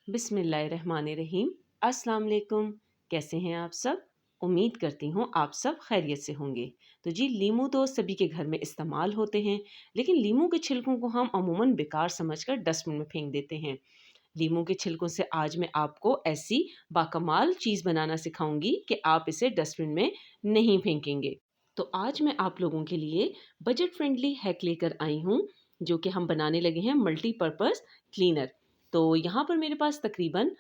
बिस्मिल्लाहिर्रहमानिर्रहीम। अस्सलाम वालेकुम। कैसे हैं आप सब? उम्मीद करती हूँ आप सब खैरियत से होंगे। तो जी, लीमू तो सभी के घर में इस्तेमाल होते हैं, लेकिन लीमू के छिलकों को हम अमूमन बेकार समझकर डस्टबिन में फेंक देते हैं। लीमू के छिलकों से आज मैं आपको ऐसी बाकमाल चीज़ बनाना सिखाऊंगी कि आप इसे डस्टबिन में नहीं फेंकेंगे। तो आज मैं आप लोगों के लिए बजट फ्रेंडली हैक लेकर आई हूँ, जो कि हम बनाने लगे हैं मल्टीपर्पज़ क्लीनर। तो यहाँ पर मेरे पास तकरीबन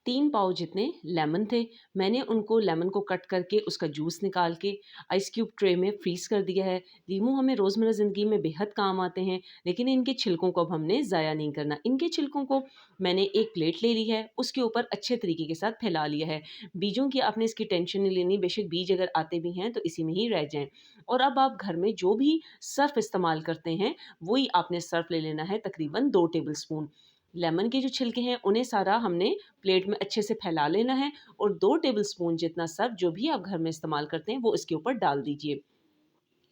3 पाव जितने लेमन थे। मैंने उनको लेमन को कट करके उसका जूस निकाल के आइस क्यूब ट्रे में फ्रीज़ कर दिया है। लीमू हमें रोज़मर्रा ज़िंदगी में बेहद काम आते हैं, लेकिन इनके छिलकों को अब हमने ज़ाया नहीं करना। इनके छिलकों को मैंने एक प्लेट ले ली है, उसके ऊपर अच्छे तरीके के साथ फैला लिया है। बीजों की आपने इसकी टेंशन नहीं लेनी, बेशक बीज अगर आते भी हैं तो इसी में ही रह जाएँ। और अब आप घर में जो भी सर्फ़ इस्तेमाल करते हैं, वही आपने सर्फ़ ले लेना है, तकरीबन 2 टेबल स्पून। लेमन के जो छिलके हैं, उन्हें सारा हमने प्लेट में अच्छे से फैला लेना है और 2 टेबल स्पून जितना सर्फ़ जो भी आप घर में इस्तेमाल करते हैं, वो इसके ऊपर डाल दीजिए।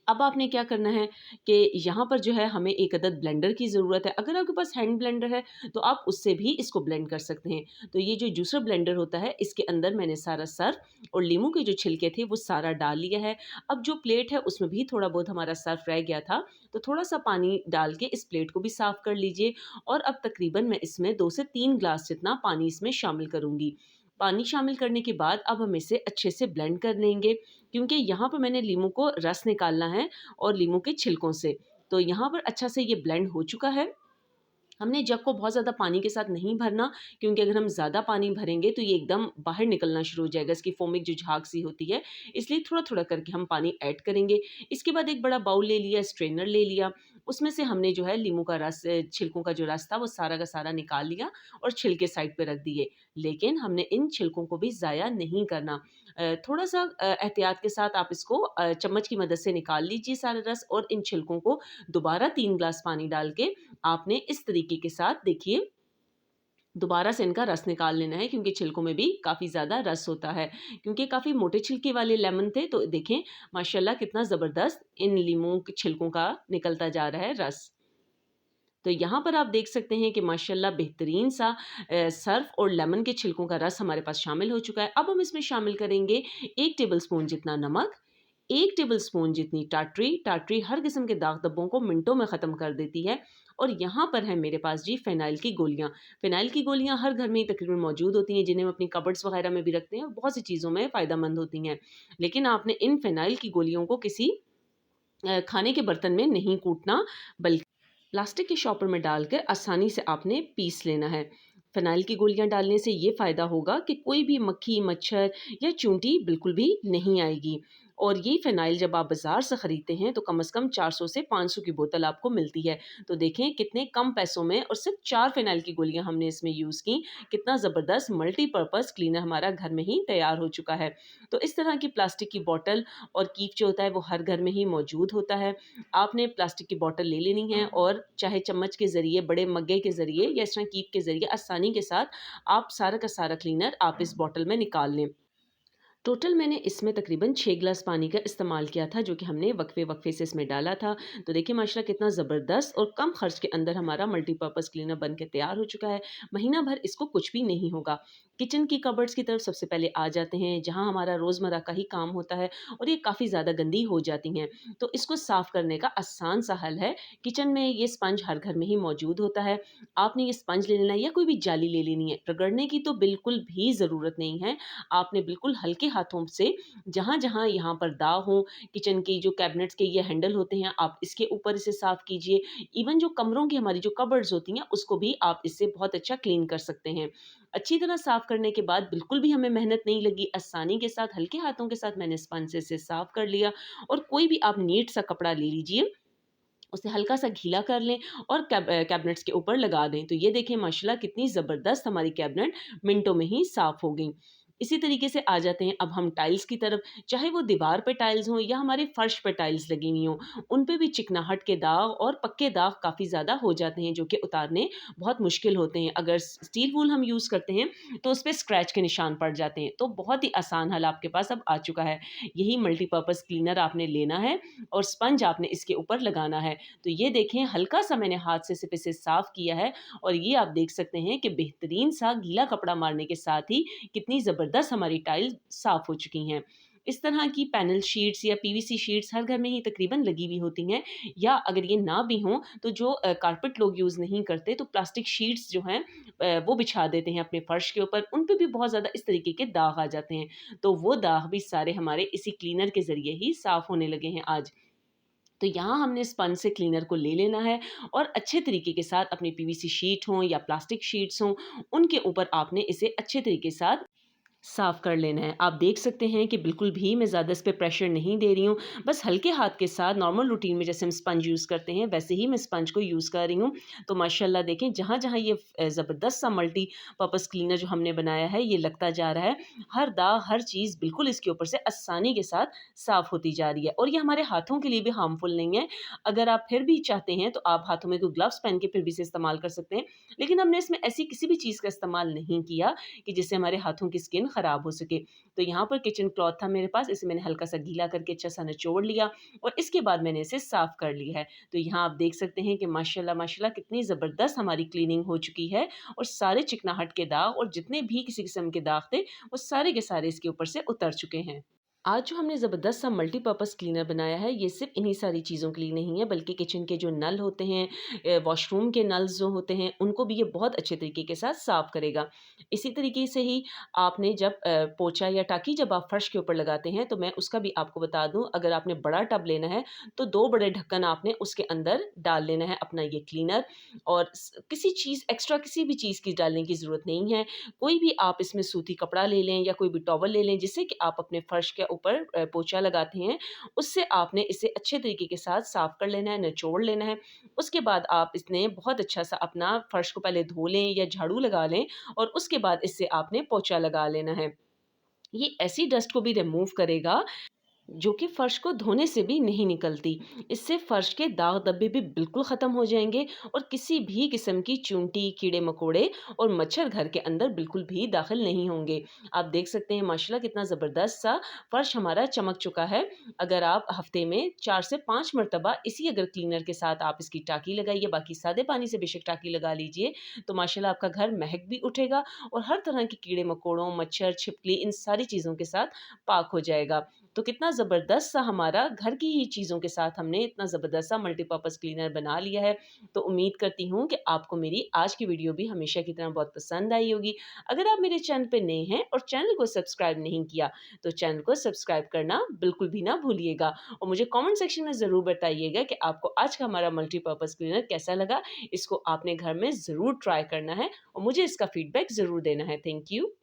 अब आपने क्या करना है कि यहाँ पर जो है हमें एक अदद ब्लेंडर की ज़रूरत है। अगर आपके पास हैंड ब्लेंडर है तो आप उससे भी इसको ब्लेंड कर सकते हैं। तो ये जो जूसर ब्लेंडर होता है, इसके अंदर मैंने सारा सर्फ़ और लीमू के जो छिलके थे वो सारा डाल लिया है। अब जो प्लेट है उसमें भी थोड़ा बहुत हमारा सर्फ़ रह गया था, तो थोड़ा-सा पानी डाल के इस प्लेट को भी साफ़ कर लीजिए। और अब तकरीबन मैं इसमें 2 से 3 ग्लास जितना पानी इसमें शामिल करूँगी। पानी शामिल करने के बाद अब हम इसे अच्छे से ब्लेंड कर लेंगे, क्योंकि यहाँ पर मैंने लीमू को रस निकालना है और लीमू के छिलकों से। तो यहाँ पर अच्छा से ये ब्लेंड हो चुका है। हमने जग को बहुत ज़्यादा पानी के साथ नहीं भरना, क्योंकि अगर हम ज़्यादा पानी भरेंगे तो ये एकदम बाहर निकलना शुरू हो जाएगा, इसकी फोमिक जो झाग सी होती है, इसलिए थोड़ा-थोड़ा करके हम पानी ऐड करेंगे। इसके बाद एक बड़ा बाउल ले लिया, स्ट्रेनर ले लिया, उसमें से हमने जो है लीमू का रस छिलकों का जो रस था वो सारा का सारा निकाल लिया और छिलके साइड पे रख दिए। लेकिन हमने इन छिलकों को भी ज़ाया नहीं करना। थोड़ा-सा एहतियात के साथ आप इसको चम्मच की मदद से निकाल लीजिए सारा रस और इन छिलकों को दोबारा 3 ग्लास पानी डाल के आपने इस तरीके के साथ देखिए दोबारा से इनका रस निकाल लेना है, क्योंकि छिलकों में भी काफ़ी ज़्यादा रस होता है। क्योंकि काफ़ी मोटे छिलके वाले लेमन थे, तो देखें माशाल्लाह कितना ज़बरदस्त इन लीमू के छिलकों का निकलता जा रहा है रस। तो यहाँ पर आप देख सकते हैं कि माशाल्लाह बेहतरीन सा सर्फ़ और लेमन के छिलकों का रस हमारे पास शामिल हो चुका है। अब हम इसमें शामिल करेंगे 1 टेबलस्पून जितना नमक, 1 टेबलस्पून जितनी टाटरी। टाटरी हर किस्म के दाग धब्बों को मिनटों में ख़त्म कर देती है। और यहाँ पर है मेरे पास जी फ़िनाइल की गोलियाँ। फ़िनाइल की गोलियाँ हर घर में ही तकरीबन मौजूद होती हैं, जिन्हें हम अपनी कबर्ड्स वग़ैरह में भी रखते हैं और बहुत सी चीज़ों में फ़ायदेमंद होती हैं। लेकिन आपने इन फ़िनाइल की गोलियों को किसी खाने के बर्तन में नहीं कूटना, बल्कि प्लास्टिक के शॉपर में डालकर आसानी से आपने पीस लेना है। फ़िनाइल की गोलियाँ डालने से ये फ़ायदा होगा कि कोई भी मक्खी, मच्छर या चूंटी बिल्कुल भी नहीं आएगी। और ये फ़िनाइल जब आप बाज़ार से ख़रीदते हैं तो कम से कम 400 से 500 की बोतल आपको मिलती है। तो देखें कितने कम पैसों में और सिर्फ़ 4 फ़िनाइल की गोलियाँ हमने इसमें यूज़ की, कितना ज़बरदस्त मल्टीपर्पज़ क्लीनर हमारा घर में ही तैयार हो चुका है। तो इस तरह की प्लास्टिक की बॉटल और कीप जो होता है वो हर घर में ही मौजूद होता है। आपने प्लास्टिक की बॉटल ले लेनी है और चाहे चम्मच के ज़रिए, बड़े मग्गे के ज़रिए या इस तरह कीप के ज़रिए आसानी के साथ आप सारा का सारा क्लीनर आप इस बॉटल में निकाल लें। टोटल मैंने इसमें तकरीबन 6 ग्लास पानी का इस्तेमाल किया था, जो कि हमने वक्फे-वक्फे से इसमें डाला था। तो देखिए माशाल्लाह कितना ज़बरदस्त और कम खर्च के अंदर हमारा मल्टीपर्पज़ क्लीनर बन के तैयार हो चुका है। महीना भर इसको कुछ भी नहीं होगा। किचन की कबर्ड्स की तरफ सबसे पहले आ जाते हैं, जहाँ हमारा रोज़मर्रा का ही काम होता है और ये काफ़ी ज़्यादा गंदी हो जाती हैं। तो इसको साफ़ करने का आसान सा हल है, किचन में ये स्पंज हर घर में ही मौजूद होता है। आपने ये स्पंज ले लेना है या कोई भी जाली ले लेनी है। रगड़ने की तो बिल्कुल भी ज़रूरत नहीं है। आपने बिल्कुल हल्के हाथों से जहाँ-जहाँ यहाँ पर दाग हों, किचन की जो कैबिनेट्स के ये हैंडल होते हैं, आप इसके ऊपर इसे साफ़ कीजिए। इवन जो कमरों की हमारी जो कबर्ड्स होती हैं, उसको भी आप इससे बहुत अच्छा क्लीन कर सकते हैं। अच्छी तरह साफ़ करने के बाद बिल्कुल भी हमें मेहनत नहीं लगी, आसानी के साथ, हल्के हाथों के साथ मैंने स्पंज से इसे साफ़ कर लिया। और कोई भी आप नीट सा कपड़ा ले लीजिए, उसे हल्का-सा गीला कर लें और कैबिनेट्स के ऊपर लगा दें। तो ये देखें माशाल्लाह कितनी ज़बरदस्त हमारी कैबिनेट मिनटों में ही साफ़ हो गई। इसी तरीके से आ जाते हैं अब हम टाइल्स की तरफ। चाहे वो दीवार पे टाइल्स हों या हमारे फर्श पे टाइल्स लगी हुई हों, उन पे भी चिकनाहट के दाग और पक्के दाग काफ़ी ज़्यादा हो जाते हैं, जो कि उतारने बहुत मुश्किल होते हैं। अगर स्टील वूल हम यूज़ करते हैं तो उस पे स्क्रैच के निशान पड़ जाते हैं। तो बहुत ही आसान हल आपके पास अब आ चुका है। यही मल्टीपर्पज़ क्लीनर आपने लेना है और स्पंज आपने इसके ऊपर लगाना है। तो ये देखें, हल्का-सा मैंने हाथ से सिर्फ़ इसे साफ़ किया है और ये आप देख सकते हैं कि बेहतरीन सा गीला कपड़ा मारने के साथ ही कितनी ज़बरदस्त हमारी टाइल साफ़ हो चुकी हैं। इस तरह की पैनल शीट्स या पीवीसी शीट्स हर घर में ही तकरीबन लगी हुई होती हैं, या अगर ये ना भी हों तो जो कारपेट लोग यूज़ नहीं करते तो प्लास्टिक शीट्स जो हैं वो बिछा देते हैं अपने फर्श के ऊपर, उन पे भी बहुत ज़्यादा इस तरीके के दाग आ जाते हैं। तो वो दाग भी सारे हमारे इसी क्लीनर के ज़रिए ही साफ़ होने लगे हैं आज। तो यहाँ हमने स्पंज से क्लीनर को ले लेना है और अच्छे तरीके के साथ अपनी पीवीसी शीट हों या प्लास्टिक शीट्स हों, उनके ऊपर आपने इसे अच्छे तरीके से साथ साफ़ कर लेना है। आप देख सकते हैं कि बिल्कुल भी मैं ज़्यादा इस पे प्रेशर नहीं दे रही हूँ। बस हल्के हाथ के साथ नॉर्मल रूटीन में जैसे हम स्पंज यूज़ करते हैं, वैसे ही मैं स्पंज को यूज़ कर रही हूँ। तो माशाल्लाह देखें, जहाँ-जहाँ ये ज़बरदस्त सा मल्टीपर्पज़ क्लीनर जो हमने बनाया है, ये लगता जा रहा है। हर दाग, हर चीज़ बिल्कुल इसके ऊपर से आसानी के साथ साफ़ होती जा रही है और ये हमारे हाथों के लिए भी हार्मफुल नहीं है। अगर आप फिर भी चाहते हैं तो आप हाथों में कोई ग्लव्स पहन के फिर भी इसे इस्तेमाल कर सकते हैं। लेकिन हमने इसमें ऐसी किसी भी चीज़ का इस्तेमाल नहीं किया कि जिससे हमारे हाथों की स्किन ख़राब हो सके। तो यहाँ पर किचन क्लॉथ था मेरे पास, इसे मैंने हल्का-सा गीला करके अच्छा-सा निचोड़ लिया और इसके बाद मैंने इसे साफ़ कर लिया है। तो यहाँ आप देख सकते हैं कि माशाल्लाह माशाल्लाह कितनी ज़बरदस्त हमारी क्लीनिंग हो चुकी है और सारे चिकनाहट के दाग और जितने भी किसी किस्म के दाग थे, वो सारे के सारे इसके ऊपर से उतर चुके हैं। आज जो हमने ज़बरदस्त सा मल्टीपर्पज़ क्लीनर बनाया है, ये सिर्फ़ इन्हीं सारी चीज़ों के लिए नहीं है, बल्कि किचन के जो नल होते हैं, वॉशरूम के नल्स जो होते हैं, उनको भी ये बहुत अच्छे तरीके के साथ साफ़ करेगा। इसी तरीके से ही आपने जब पोंछा या टाकी जब आप फ़र्श के ऊपर लगाते हैं, तो मैं उसका भी आपको बता दूँ, अगर आपने बड़ा टब लेना है, तो 2 बड़े ढक्कन आपने उसके अंदर डाल लेना है अपना ये क्लीनर और किसी चीज़ एक्स्ट्रा किसी भी चीज़ की डालने की ज़रूरत नहीं है। कोई भी आप इसमें सूती कपड़ा ले लें या कोई भी टॉवल ले लें, जिससे कि आप अपने फर्श के ऊपर पोंछा लगाते हैं, उससे आपने इसे अच्छे तरीके के साथ साफ़ कर लेना है, निचोड़ लेना है। उसके बाद आप इसने बहुत अच्छा-सा अपना फर्श को पहले धो लें या झाड़ू लगा लें और उसके बाद इससे आपने पोंछा लगा लेना है। ये ऐसी डस्ट को भी रिमूव करेगा जो कि फ़र्श को धोने से भी नहीं निकलती। इससे फ़र्श के दाग-धब्बे भी बिल्कुल ख़त्म हो जाएँगे और किसी भी किस्म की चूंटी, कीड़े-मकोड़े और मच्छर घर के अंदर बिल्कुल भी दाख़िल नहीं होंगे। आप देख सकते हैं माशाल्लाह कितना ज़बरदस्त सा फ़र्श हमारा चमक चुका है। अगर आप हफ़्ते में 4 से 5 मरतबा इसी अगर क्लीनर के साथ आप इसकी टाँकी लगाइए, बाकी सादे पानी से बेशक टाँकी लगा लीजिए, तो माशाल्लाह आपका घर महक भी उठेगा और हर तरह के कीड़े-मकोड़ों, मच्छर, छिपकली इन सारी चीज़ों के साथ पाक हो जाएगा। तो कितना ज़बरदस्त सा हमारा घर की ही चीज़ों के साथ हमने इतना ज़बरदस्त सा मल्टीपर्पज़ क्लीनर बना लिया है। तो उम्मीद करती हूँ कि आपको मेरी आज की वीडियो भी हमेशा की तरह बहुत पसंद आई होगी। अगर आप मेरे चैनल पे नए हैं और चैनल को सब्सक्राइब नहीं किया, तो चैनल को सब्सक्राइब करना बिल्कुल भी ना भूलिएगा और मुझे कमेंट सेक्शन में ज़रूर बताइएगा कि आपको आज का हमारा मल्टीपर्पज़ क्लीनर कैसा लगा। इसको आपने घर में ज़रूर ट्राई करना है और मुझे इसका फीडबैक ज़रूर देना है। Thank you.